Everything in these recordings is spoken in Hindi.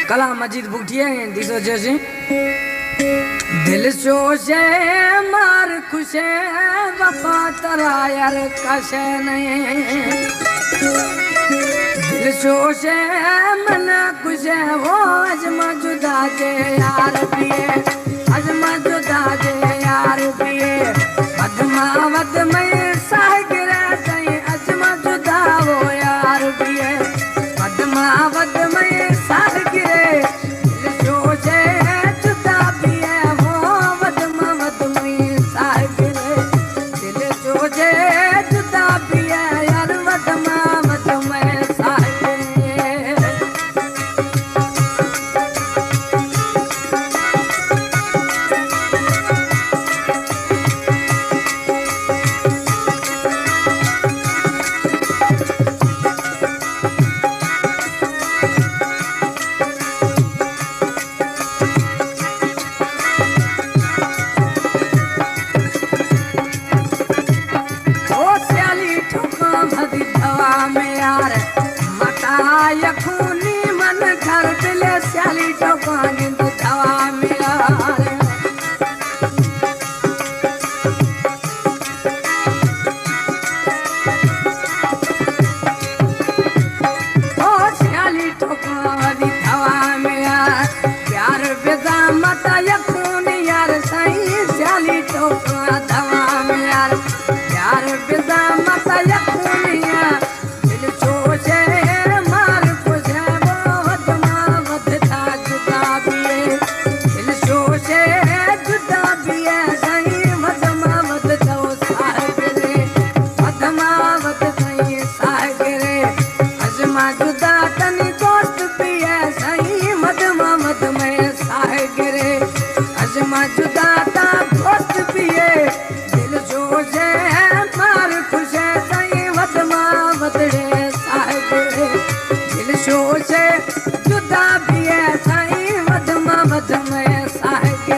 कला मजीद बुटिया दिसो जैसे दिल सोचे मार खुशे वफा तरा यार कशे नहीं दिल सोचे मन खुशे वो अजमा जुदा जे यार पिए अजमा जुदा जे यार पिए पद्मावत में सागिरा सही अजमा जुदा वो यार पिए पद्मावत में सागिरे दिल सोचे जुदा पिए वो पद्मावत में सागिरे दिल सोचे जुदा पिए यार पद्मावत में सागिरे खूनी मन घर दिले स्याली ठोका गिंद दवा में यार ओ स्याली ठोका दी दवा में यार प्यार बेदा मता यखूनी यार सही स्याली ठोका दवा में यार प्यार बेदा मता यखूनी यार दिल सोचे जुदा ता दोस्त पिए दिल सोचे मार खुशे सही वदमा वदड़े साहिब दिल सोचे जुदा पिए सही वदमा वदमे साहिब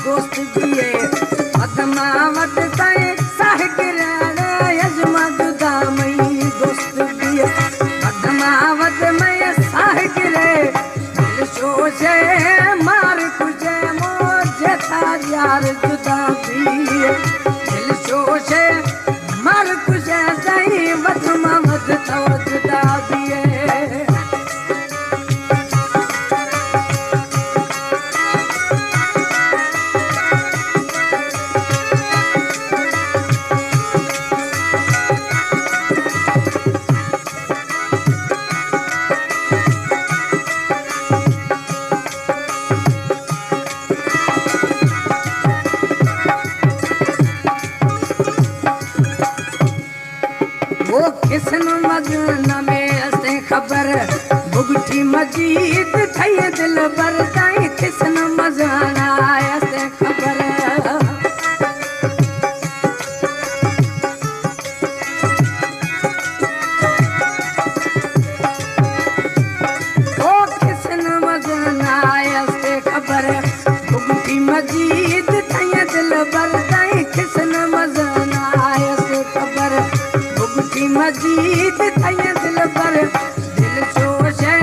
दोस्त दिए पद्मावत तय साहिगिरे यजमा जुदा मई दोस्त दिए पद्मावत में साहिगिरे दिल सोचे मार खुशे मोजे था यार जुदा दिए दिल सोचे मार खुशे सही पद्मावत तो जुदा दिए किसन मजन में असे खबर बुगठी मजीद थई दिल पर ताई किसन मजन आया से खबर ओ किसन मजन आया से खबर बुगठी मजीद थई दिल पर ताई किसन मजन आया से खबर मजीद थई दिल पर दिल सोचे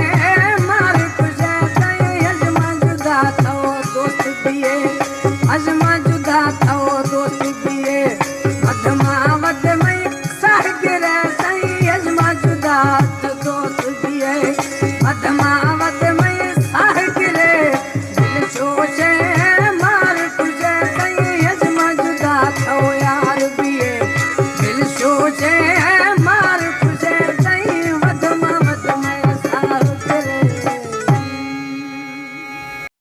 मार खुशे सही अजमा जुदा थो दोस्त दिए अजमा जुदा थो दोस्त दिए में